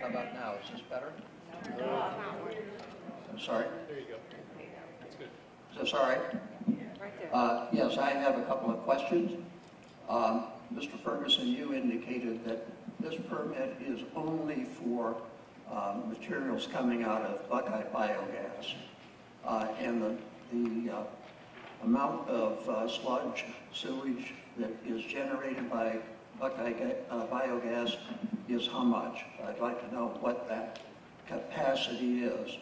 How about now? Is this better? I'm sorry? There you go. That's good. Is this all right? Right there. Yes, I have a couple of questions. Mr. Ferguson, you indicated that this permit is only for materials coming out of Buckeye biogas. And the amount of sludge, sewage that is generated by Buckeye biogas is how much? I'd like to know what that capacity is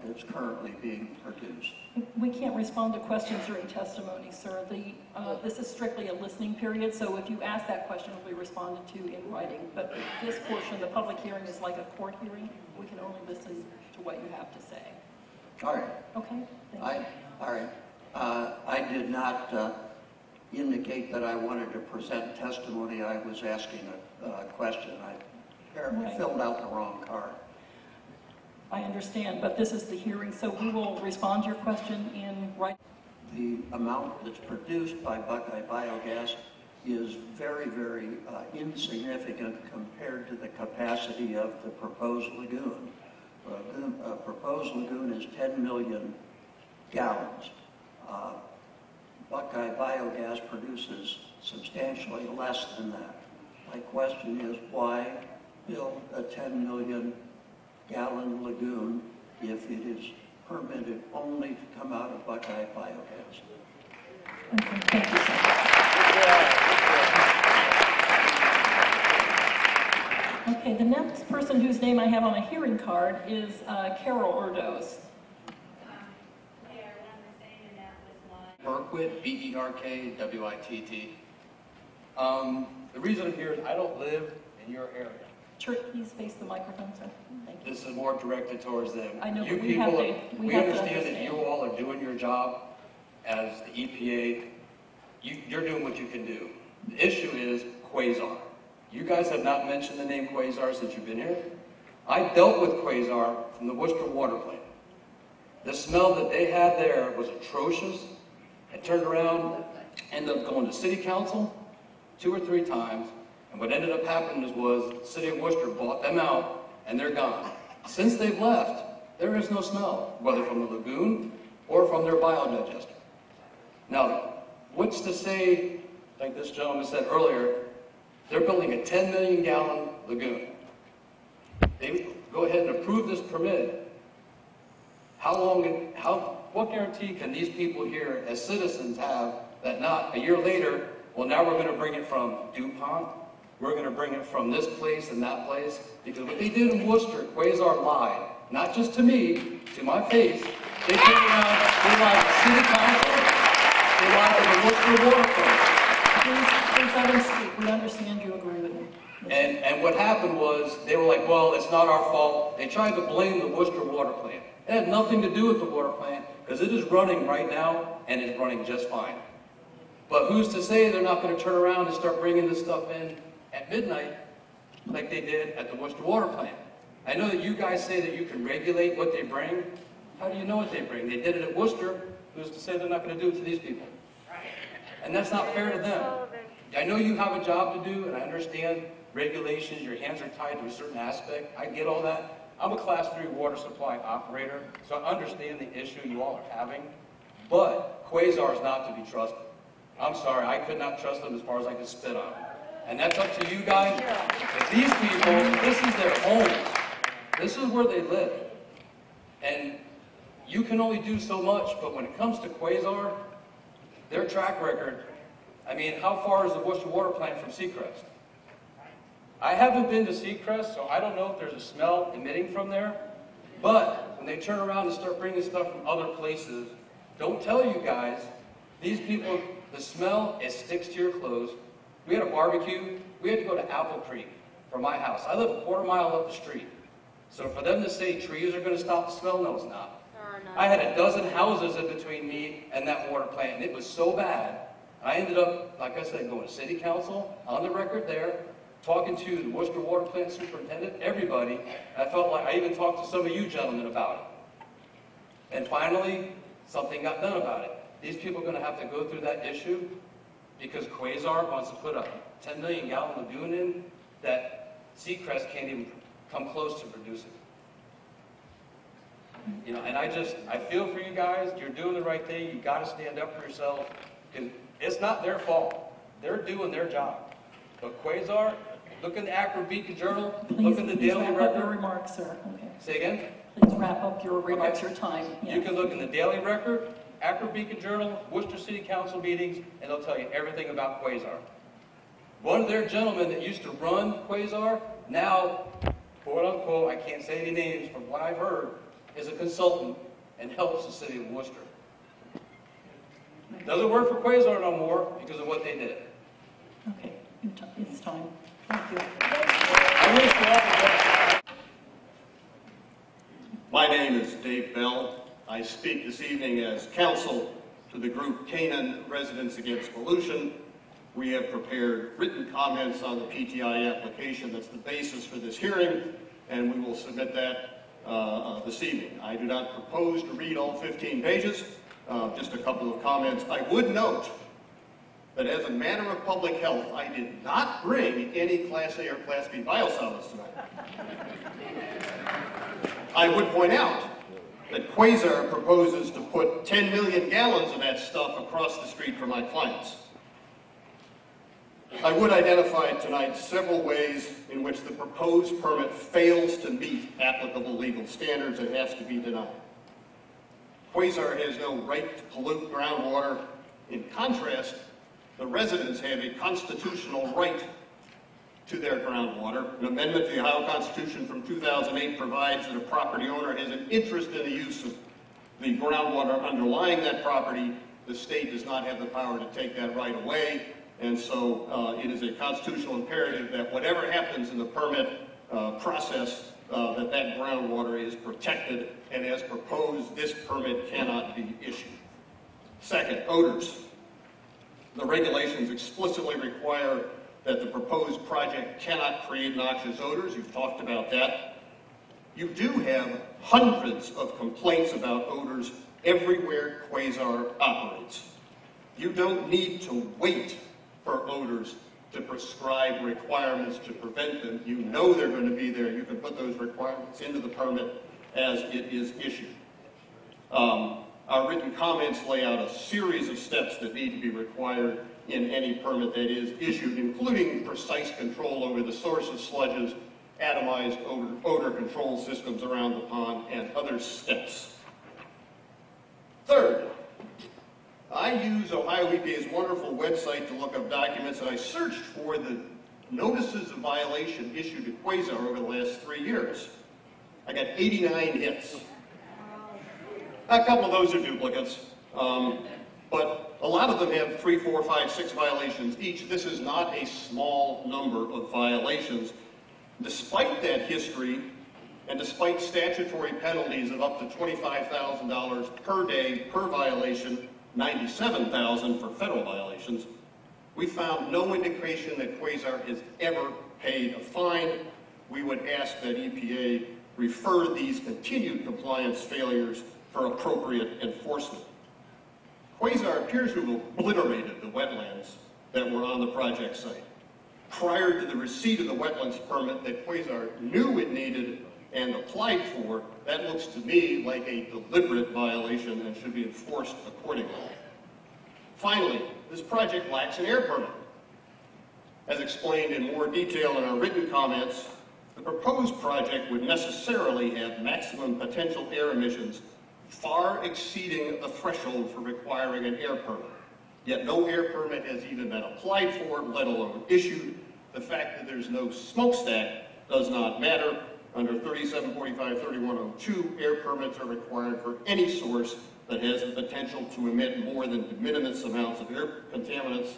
that's currently being produced. We can't respond to questions during testimony, sir. This is strictly a listening period, so if you ask that question, it'll be responded to in writing. But this portion, the public hearing, is like a court hearing. We can only listen to what you have to say. All right. Okay? Thank you. All right. I did not indicate that I wanted to present testimony. I was asking a question. I apparently filled out the wrong card. I understand, but this is the hearing, so we will respond to your question in writing. The amount that's produced by Buckeye biogas is very, very insignificant compared to the capacity of the proposed lagoon. The proposed lagoon is 10 million gallons. Buckeye biogas produces substantially less than that. My question is, why build a 10 million gallon lagoon if it is permitted only to come out of Buckeye biogas? Okay, thank you, sir. Okay, the next person whose name I have on my hearing card is Carol Ordos. Berkwitt, B-E-R-K-W-I-T-T. The reason I'm here is I don't live in your area. Sure, please face the microphone, sir. Thank you. This is more directed towards them. I know, you but people, we understand that you all are doing your job as the EPA. You're doing what you can do. The issue is Quasar. You guys have not mentioned the name Quasar since you've been here. I dealt with Quasar from the Worcester water plant. The smell that they had there was atrocious. I turned around, ended up going to city council 2 or 3 times, and what ended up happening was the city of Worcester bought them out, and they're gone. Since they've left, there is no smell, whether from the lagoon or from their biodigester. Now, what's to say, like this gentleman said earlier, they're building a 10 million gallon lagoon. They go ahead and approve this permit. What guarantee can these people here as citizens have that not a year later, well, now we're going to bring it from DuPont, we're going to bring it from this place and that place? Because what they did in Worcester, Quasar lied, not just to me, to my face. They turned around, they lied to city council, they lied to the Worcester water plant. Please let him speak. We understand you agree with me. And what happened was, they were like, well, it's not our fault. They tried to blame the Worcester water plant. It had nothing to do with the water plant, because it is running right now, and it's running just fine. But who's to say they're not going to turn around and start bringing this stuff in at midnight, like they did at the Worcester water plant? I know that you guys say that you can regulate what they bring. How do you know what they bring? They did it at Worcester. Who's to say they're not going to do it to these people? And that's not fair to them. I know you have a job to do, and I understand regulations, your hands are tied to a certain aspect. I get all that. I'm a Class 3 water supply operator, so I understand the issue you all are having. But Quasar is not to be trusted. I'm sorry, I could not trust them as far as I could spit on them. And that's up to you guys. But these people, this is their home. This is where they live. And you can only do so much, but when it comes to Quasar, their track record, I mean, how far is the Worcester water plant from Seacrest? I haven't been to Seacrest, so I don't know if there's a smell emitting from there. But when they turn around and start bringing stuff from other places, don't tell you guys, these people, the smell, it sticks to your clothes. We had a barbecue. We had to go to Apple Creek from my house. I live a quarter mile up the street. So for them to say trees are going to stop the smell, no, it's not. I had a dozen houses in between me and that water plant, and it was so bad. I ended up, like I said, going to city council, on the record there, talking to the Worcester water plant superintendent, everybody. I felt like I even talked to some of you gentlemen about it. And finally, something got done about it. These people are going to have to go through that issue because Quasar wants to put a 10 million gallon lagoon in that Seacrest can't even come close to producing. You know, and I feel for you guys. You're doing the right thing. You got to stand up for yourself. Because it's not their fault. They're doing their job. But Quasar, look in the Akron Beacon Journal, look in the Daily Please wrap up your Record. remarks, sir. Okay. Say again? Please wrap up your remarks, Okay. your time. Yeah. You can look in the Daily Record, Akron Beacon Journal, Worcester City Council meetings, and they'll tell you everything about Quasar. One of their gentlemen that used to run Quasar, now, quote unquote, I can't say any names from what I've heard, is a consultant and helps the city of Worcester. Doesn't work for Quasar no more because of what they did. Okay, it's time. Thank you. I wish you all the best. My name is Dave Bell. I speak this evening as counsel to the group Canaan Residents Against Pollution. We have prepared written comments on the PTI application that's the basis for this hearing, and we will submit that this evening. I do not propose to read all 15 pages, just a couple of comments. I would note that as a matter of public health, I did not bring any Class A or Class B biosolids tonight. I would point out that Quasar proposes to put 10 million gallons of that stuff across the street for my clients. I would identify tonight several ways in which the proposed permit fails to meet applicable legal standards and has to be denied. Quasar has no right to pollute groundwater. In contrast, the residents have a constitutional right to their groundwater. An amendment to the Ohio Constitution from 2008 provides that a property owner has an interest in the use of the groundwater underlying that property. The state does not have the power to take that right away, and so it is a constitutional imperative that whatever happens in the permit process, that groundwater is protected, and as proposed, this permit cannot be issued. Second, odors. The regulations explicitly require that the proposed project cannot create noxious odors. You've talked about that. You do have hundreds of complaints about odors everywhere Quasar operates. You don't need to wait for odors to prescribe requirements to prevent them. You know they're going to be there. You can put those requirements into the permit as it is issued. Our written comments lay out a series of steps that need to be required in any permit that is issued, including precise control over the source of sludges, atomized odor control systems around the pond, and other steps. Third, I use Ohio EPA's wonderful website to look up documents, and I searched for the notices of violation issued to Quasar over the last 3 years. I got 89 hits. A couple of those are duplicates, but a lot of them have 3, 4, 5, 6 violations each. This is not a small number of violations. Despite that history, and despite statutory penalties of up to $25,000 per day per violation, $97,000 for federal violations, we found no indication that Quasar has ever paid a fine. We would ask that EPA refer these continued compliance failures for appropriate enforcement. Quasar appears to have obliterated the wetlands that were on the project site. Prior to the receipt of the wetlands permit that Quasar knew it needed and applied for, that looks to me like a deliberate violation and should be enforced accordingly. Finally, this project lacks an air permit. As explained in more detail in our written comments, the proposed project would necessarily have maximum potential air emissions far exceeding the threshold for requiring an air permit. Yet no air permit has even been applied for, let alone issued. The fact that there's no smokestack does not matter. Under 3745-3102, air permits are required for any source that has the potential to emit more than de minimis amounts of air contaminants.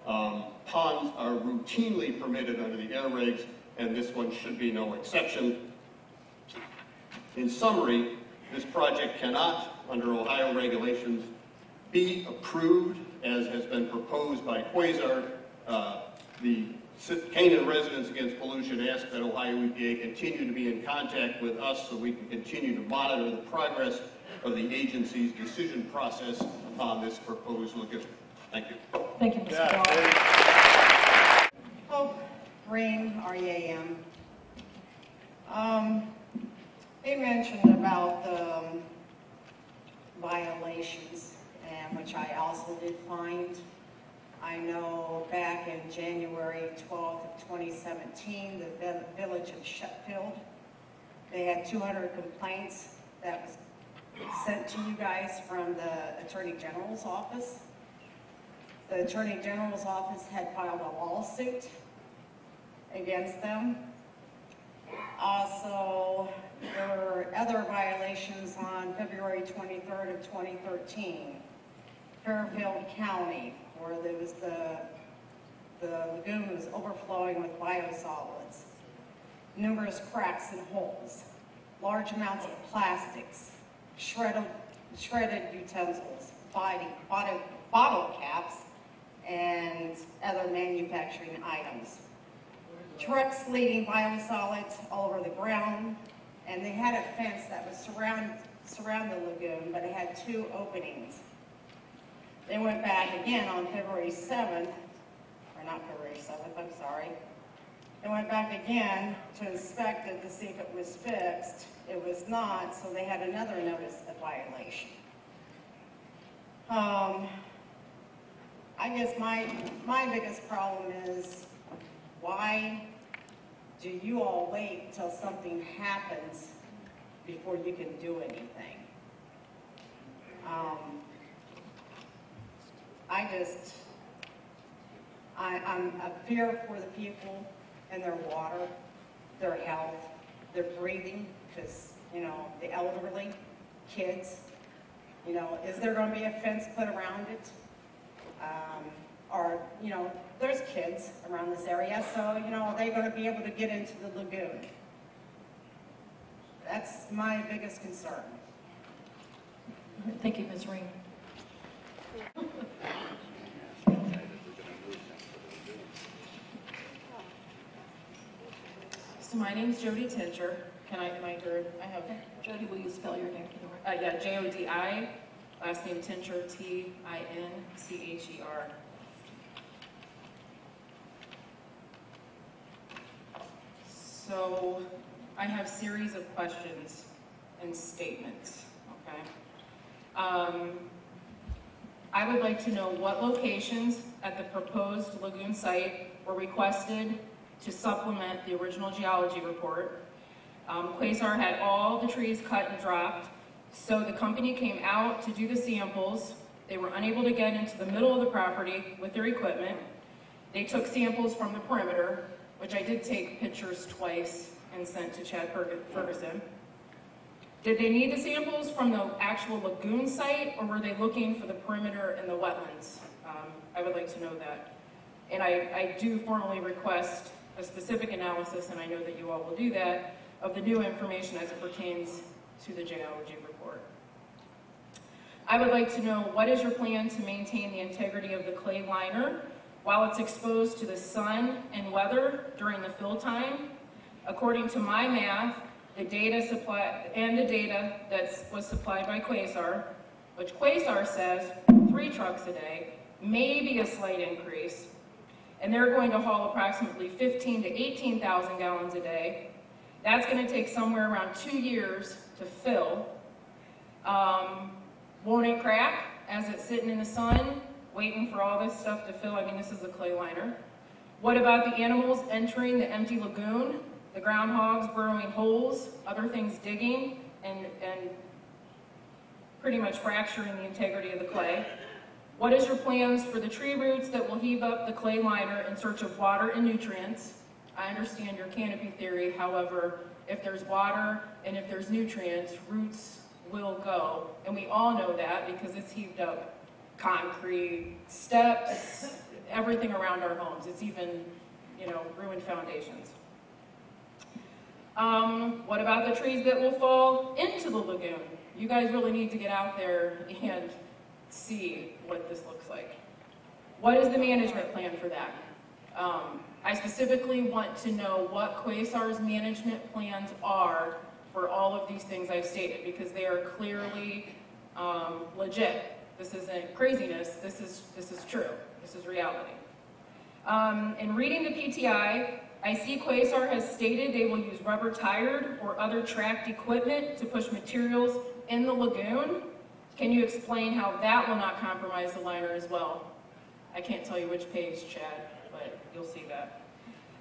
Ponds are routinely permitted under the air regs, and this one should be no exception. In summary, this project cannot, under Ohio regulations, be approved as has been proposed by Quasar. The Canaan Residents Against Pollution ask that Ohio EPA continue to be in contact with us so we can continue to monitor the progress of the agency's decision process on this proposed lagoon. Thank you. Thank you, Mr. Bell. Hope Ream, R-E-A-M. They mentioned about the violations, and which I also did find. I know back in January 12th of 2017, the village of Sheffield, they had 200 complaints that was sent to you guys from the Attorney General's office. The Attorney General's office had filed a lawsuit against them. Also, there were other violations on February 23rd of 2013. Fairfield County, where there was the lagoon was overflowing with biosolids. Numerous cracks and holes. Large amounts of plastics. Shredded utensils. Bottle caps. And other manufacturing items. Trucks leaving biosolids all over the ground, and they had a fence that was surround the lagoon, but it had 2 openings. They went back again on February 7th, or not February 7th, I'm sorry. They went back again to inspect it to see if it was fixed. It was not, so they had another notice of violation. I guess my biggest problem is, why do you all wait till something happens before you can do anything? I'm a fear for the people and their water, their health, their breathing, because, you know, the elderly, kids, you know, is there going to be a fence put around it? Or, you know, there's kids around this area, so, you know, are they going to be able to get into the lagoon? That's my biggest concern. Thank you, Ms. Ring. So my name's Jody Tincher. Am I heard? I have. Jody, will you spell your name for the record? Yeah, Jodi. Last name Tincher, Tincher. So I have a series of questions and statements, okay? I would like to know what locations at the proposed lagoon site were requested to supplement the original geology report. Quasar had all the trees cut and dropped, so the company came out to do the samples. They were unable to get into the middle of the property with their equipment. They took samples from the perimeter, which I did take pictures twice and sent to Chad Ferguson. Did they need the samples from the actual lagoon site, or were they looking for the perimeter and the wetlands? I would like to know that. And I do formally request a specific analysis, and I know that you all will do that, of the new information as it pertains to the geology report. I would like to know, what is your plan to maintain the integrity of the clay liner while it's exposed to the sun and weather during the fill time? According to my math, the data that was supplied by Quasar, which Quasar says 3 trucks a day, may be a slight increase, and they're going to haul approximately 15,000 to 18,000 gallons a day. That's going to take somewhere around 2 years to fill. Won't it crack as it's sitting in the sun, waiting for all this stuff to fill? I mean, this is a clay liner. What about the animals entering the empty lagoon? The groundhogs burrowing holes, other things digging, and pretty much fracturing the integrity of the clay. What is your plans for the tree roots that will heave up the clay liner in search of water and nutrients? I understand your canopy theory, however, if there's water and if there's nutrients, roots will go. And we all know that because it's heaved up concrete, steps, everything around our homes. It's even, you know, ruined foundations. What about the trees that will fall into the lagoon? You guys really need to get out there and see what this looks like. What is the management plan for that? I specifically want to know what Quasar's management plans are for all of these things I've stated, because they are clearly legit. This isn't craziness, this is true, this is reality. In reading the PTI, I see Quasar has stated they will use rubber-tired or other tracked equipment to push materials in the lagoon. Can you explain how that will not compromise the liner as well? I can't tell you which page, Chad, but you'll see that.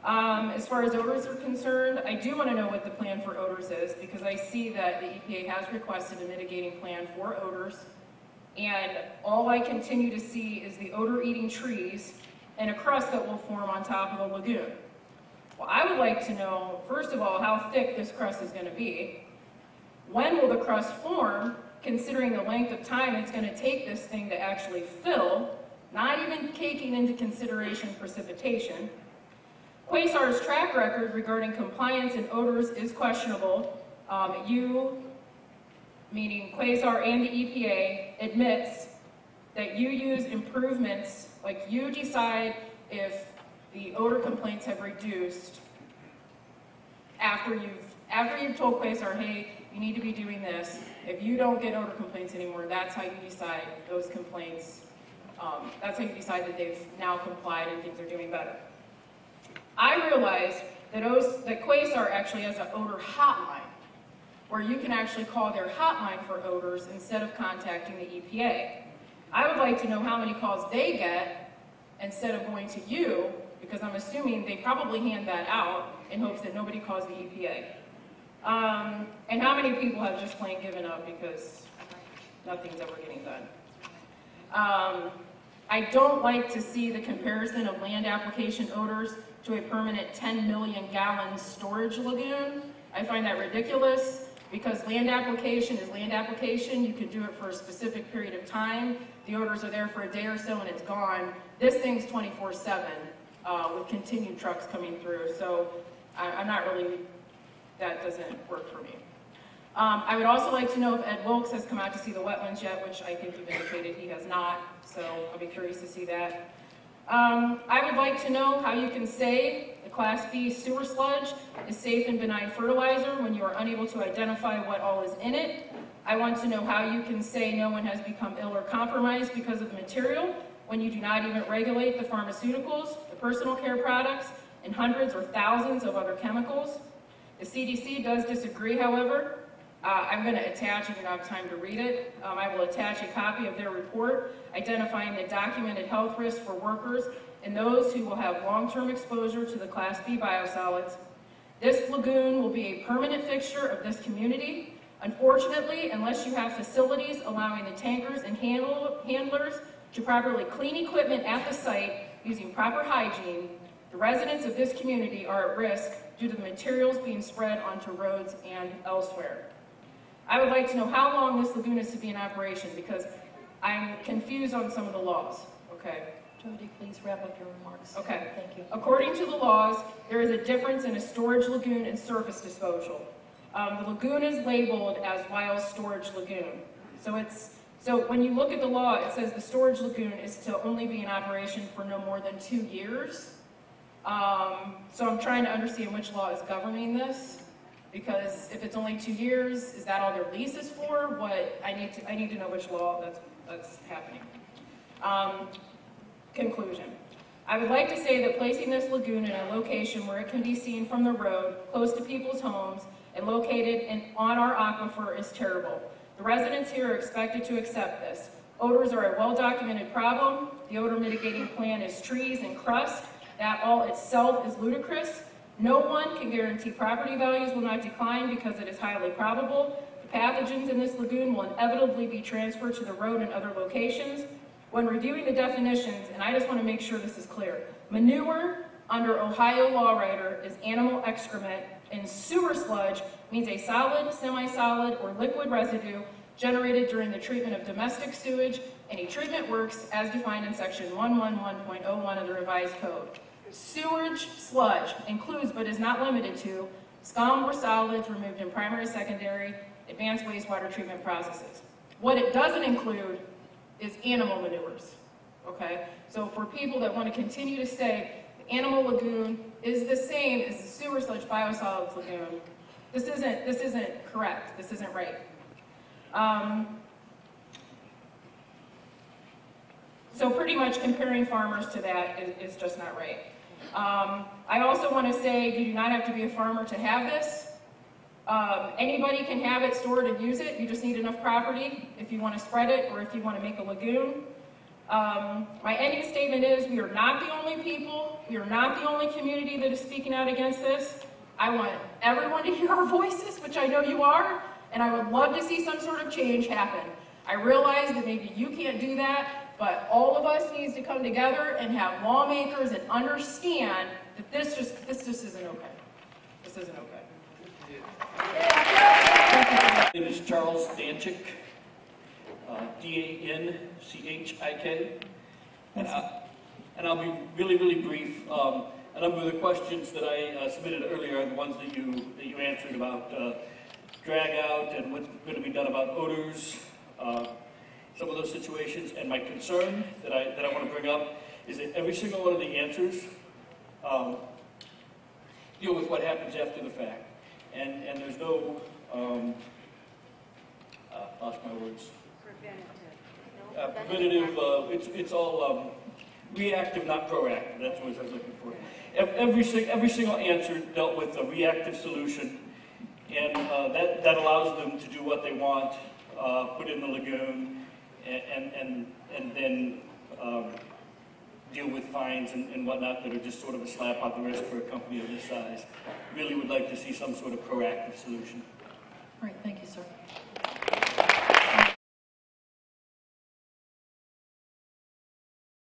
As far as odors are concerned, I do want to know what the plan for odors is, because I see that the EPA has requested a mitigating plan for odors, and all I continue to see is the odor-eating trees and a crust that will form on top of the lagoon. Well, I would like to know, first of all, how thick this crust is going to be. When will the crust form, considering the length of time it's going to take this thing to actually fill, not even taking into consideration precipitation. Quasar's track record regarding compliance and odors is questionable. You, meaning Quasar and the EPA, admits that you use improvements, like you decide if the odor complaints have reduced after you've told Quasar, hey, you need to be doing this. If you don't get odor complaints anymore, that's how you decide those complaints. That's how you decide that they've now complied and things are doing better. I realize that Quasar actually has an odor hotline, where you can actually call their hotline for odors instead of contacting the EPA. I would like to know how many calls they get instead of going to you, because I'm assuming they probably hand that out in hopes that nobody calls the EPA. And how many people have just plain given up because nothing's ever getting done. I don't like to see the comparison of land application odors to a permanent 10 million gallon storage lagoon. I find that ridiculous, because land application is land application. You can do it for a specific period of time. The odors are there for a day or so and it's gone. This thing's 24/7 with continued trucks coming through. So I'm not really, that doesn't work for me. I would also like to know if Ed Wilkes has come out to see the wetlands yet, which I think you've indicated he has not, so I'll be curious to see that. I would like to know how you can say the Class B sewer sludge is safe and benign fertilizer when you are unable to identify what all is in it. I want to know how you can say no one has become ill or compromised because of the material when you do not even regulate the pharmaceuticals, the personal care products, and hundreds or thousands of other chemicals. The CDC does disagree, however. I'm going to attach, if you don't have time to read it, I will attach a copy of their report identifying the documented health risks for workers and those who will have long-term exposure to the Class B biosolids. This lagoon will be a permanent fixture of this community. Unfortunately, unless you have facilities allowing the tankers and handlers to properly clean equipment at the site using proper hygiene, the residents of this community are at risk due to the materials being spread onto roads and elsewhere. I would like to know how long this lagoon is to be in operation, because I'm confused on some of the laws. Okay. Jody, please wrap up your remarks. Okay. Thank you. According to the laws, there is a difference in a storage lagoon and surface disposal. The lagoon is labeled as wild storage lagoon. So when you look at the law, it says the storage lagoon is to only be in operation for no more than 2 years. So I'm trying to understand which law is governing this, because if it's only 2 years, is that all their lease is for? What I need to know which law that's happening. Conclusion. I would like to say that placing this lagoon in a location where it can be seen from the road, close to people's homes, and located on our aquifer is terrible. The residents here are expected to accept this. Odors are a well-documented problem. The odor mitigating plan is trees and crust. That all itself is ludicrous. No one can guarantee property values will not decline because it is highly probable. The pathogens in this lagoon will inevitably be transferred to the road and other locations. When reviewing the definitions, and I just want to make sure this is clear, manure under Ohio law writer is animal excrement, and sewer sludge means a solid, semi-solid, or liquid residue generated during the treatment of domestic sewage. Any treatment works as defined in section 111.01 of the revised code. Sewage sludge includes, but is not limited to, scum or solids removed in primary, secondary, advanced wastewater treatment processes. What it doesn't include is animal manures, okay? So for people that want to continue to say the animal lagoon is the same as the sewer sludge biosolids lagoon, this isn't correct. This isn't right. So pretty much comparing farmers to that is just not right. I also want to say you do not have to be a farmer to have this. Anybody can have it, store it, and use it. You just need enough property if you want to spread it or if you want to make a lagoon. My ending statement is we are not the only people, we are not the only community that is speaking out against this. I want everyone to hear our voices, which I know you are, and I would love to see some sort of change happen. I realize that maybe you can't do that, but all of us needs to come together and have lawmakers and understand that this just isn't okay. This isn't okay. My name is Charles Danchik, D-A-N-C-H-I-K, and I'll be really, really brief. A number of the questions that I submitted earlier are the ones that you answered about drag out and what's going to be done about odors, some of those situations. And my concern that I want to bring up is that every single one of the answers deal with what happens after the fact. And there's no, lost my words. Preventative, it's all reactive, not proactive. That's what I was looking for. Every single answer dealt with a reactive solution, and that allows them to do what they want, put in the lagoon, and then deal with fines and whatnot that are just sort of a slap on the wrist for a company of this size. Really would like to see some sort of proactive solution. All right, thank you, sir.